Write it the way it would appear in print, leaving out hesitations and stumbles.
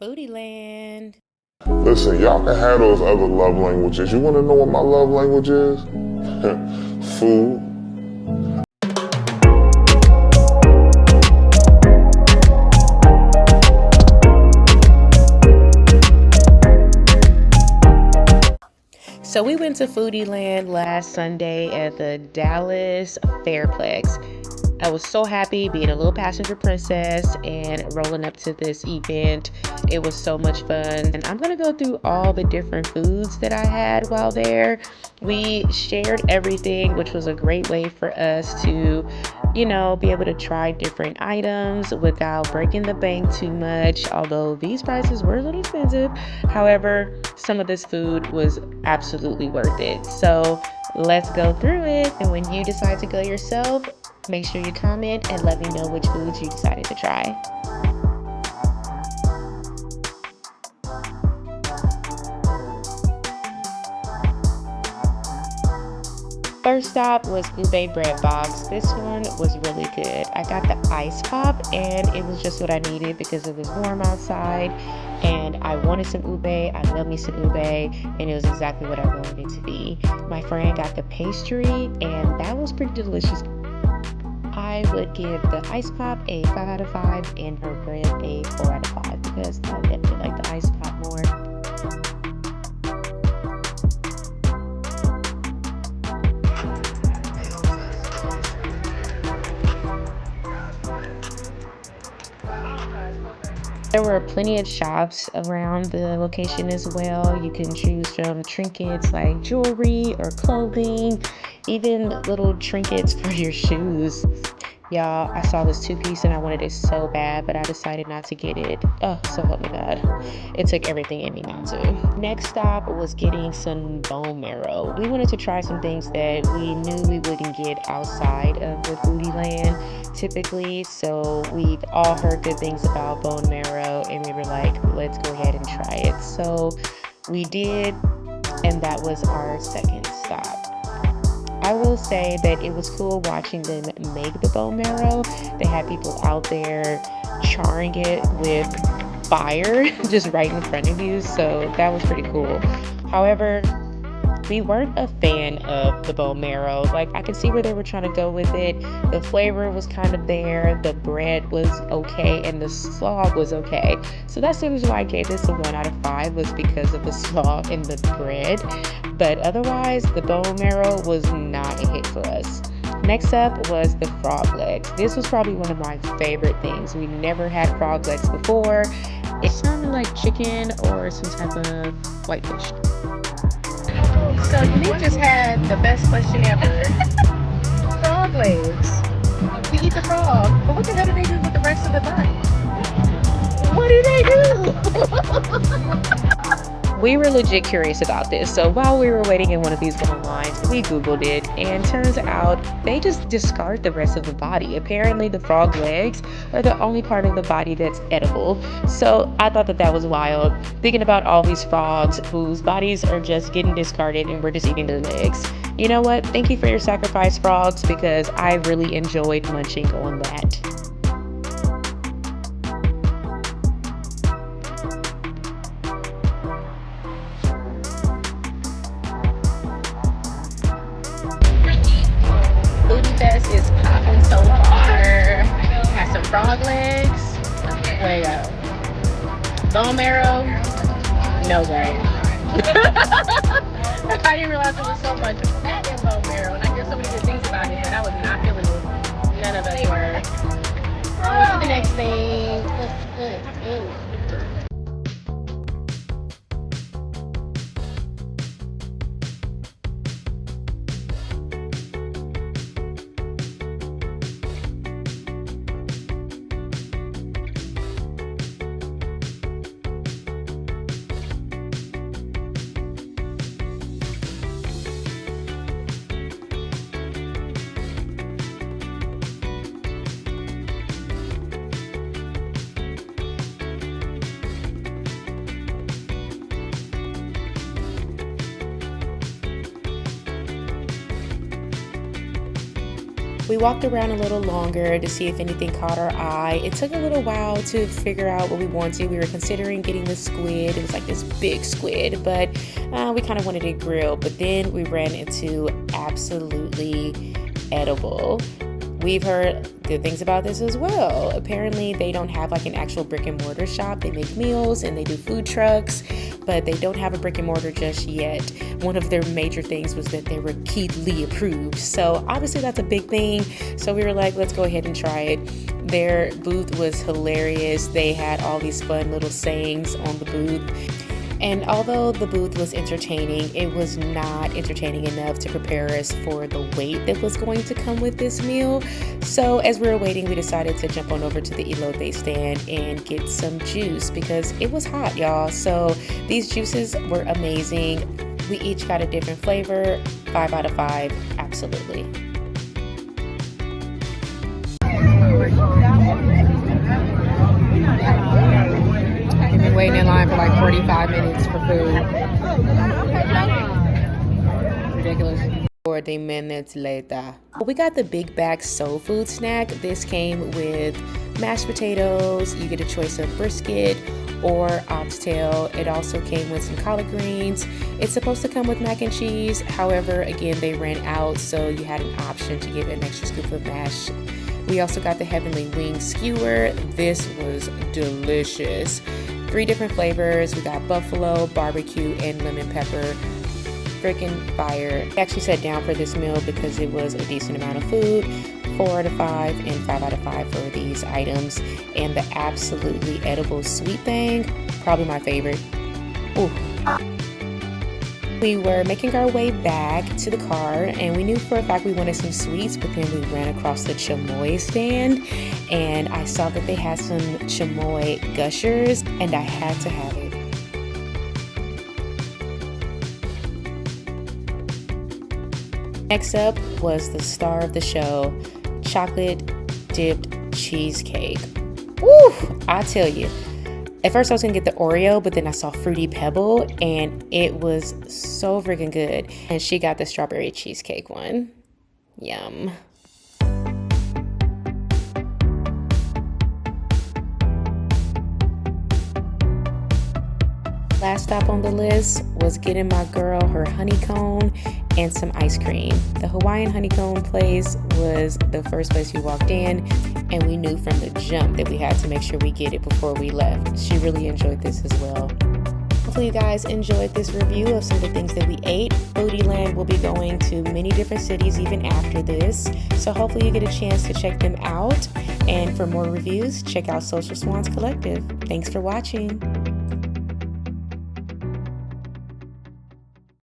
FoodieLand. Listen, y'all can have those other love languages. You want to know what my love language is? Food. So we went to FoodieLand last Sunday at the Dallas Fairplex. I was so happy being a little passenger princess and rolling up to this event. It was so much fun. And I'm going to go through all the different foods that I had while there. We shared everything, which was a great way for us to, be able to try different items without breaking the bank too much. Although these prices were a little expensive. However, some of this food was absolutely worth it. So let's go through it. And when you decide to go yourself, make sure you comment and let me know which foods you decided to try. First stop was Ube Bread Box. This one was really good. I got the ice pop and it was just what I needed because it was warm outside and I wanted some ube. I love me some ube and it was exactly what I wanted it to be. My friend got the pastry and that was pretty delicious. I would give the ice pop a 5 out of 5 and her bread a 4 out of 5 because I definitely like the ice pop more. There were plenty of shops around the location as well. You can choose from trinkets like jewelry or clothing, even little trinkets for your shoes. Y'all, I saw this two-piece and I wanted it so bad, but I decided not to get it. Oh, so help me God. It took everything in me not to. Next stop was getting some bone marrow. We wanted to try some things that we knew we wouldn't get outside of the FoodieLand typically. So we've all heard good things about bone marrow and we were like, let's go ahead and try it. So we did, and that was our second stop. I will say that it was cool watching them make the bone marrow. They had people out there charring it with fire just right in front of you, so that was pretty cool. However, we weren't a fan of the bone marrow. Like, I could see where they were trying to go with it. The flavor was kind of there, the bread was okay, and the slaw was okay. So that's the reason why I gave this a 1 out of 5 was because of the slaw and the bread. But otherwise, the bone marrow was not a hit for us. Next up was the frog legs. This was probably one of my favorite things. We never had frog legs before. It sounded like chicken or some type of whitefish. So you just had the best question ever. Frog legs. We eat the frog, but what the hell do they do with the rest of the body? What do they do? We were legit curious about this, so while we were waiting in one of these long lines, we Googled it, and turns out they just discard the rest of the body. Apparently, the frog legs are the only part of the body that's edible. So I thought that was wild, thinking about all these frogs whose bodies are just getting discarded and we're just eating their legs. You know what? Thank you for your sacrifice, frogs, because I really enjoyed munching on that. Foodie Fest is popping so far. Got some frog legs. Wait up. Bone marrow. No way. I didn't realize there was so much fat in bone marrow, and I hear so many good things about it, but I was not feeling it. None of us were. On to the next thing. We walked around a little longer to see if anything caught our eye. It took a little while to figure out what we wanted. We were considering getting the squid. It was like this big squid, but we kind of wanted it grilled. But then we ran into absolutely edible. We've heard good things about this as well. Apparently they don't have like an actual brick and mortar shop. They make meals and they do food trucks, but they don't have a brick and mortar just yet. One of their major things was that they were Keith Lee approved. So obviously that's a big thing. So we were like, let's go ahead and try it. Their booth was hilarious. They had all these fun little sayings on the booth. And although the booth was entertaining, it was not entertaining enough to prepare us for the wait that was going to come with this meal. So as we were waiting, we decided to jump on over to the Elote stand and get some juice because it was hot, y'all. So these juices were amazing. We each got a different flavor. 5 out of 5, absolutely. I've been waiting in line for like 45 minutes for food. Ridiculous. 40 minutes later. We got the big bag soul food snack. This came with mashed potatoes. You get a choice of brisket or oxtail. It also came with some collard greens. It's supposed to come with mac and cheese. However, again, they ran out, so you had an option to get an extra scoop of mash. We also got the Heavenly Wing skewer. This was delicious. 3 different flavors. We got buffalo, barbecue, and lemon pepper. Freaking fire. I actually sat down for this meal because it was a decent amount of food. 4 out of 5 and 5 out of 5 for these items. And the absolutely edible sweet thing, probably my favorite. Ooh. We were making our way back to the car and we knew for a fact we wanted some sweets, but then we ran across the Chamoy stand and I saw that they had some Chamoy gushers and I had to have it. Next up was the star of the show, chocolate dipped cheesecake. Woo! I tell you. At first I was gonna get the Oreo, but then I saw Fruity Pebble and it was so freaking good. And she got the strawberry cheesecake one. Yum. Last stop on the list was getting my girl her honeycomb and some ice cream. The Hawaiian honeycomb place was the first place we walked in, and we knew from the jump that we had to make sure we get it before we left. She really enjoyed this as well. Hopefully you guys enjoyed this review of some of the things that we ate. FoodieLand will be going to many different cities even after this, so hopefully you get a chance to check them out. And for more reviews, check out Social Swans Collective. Thanks for watching.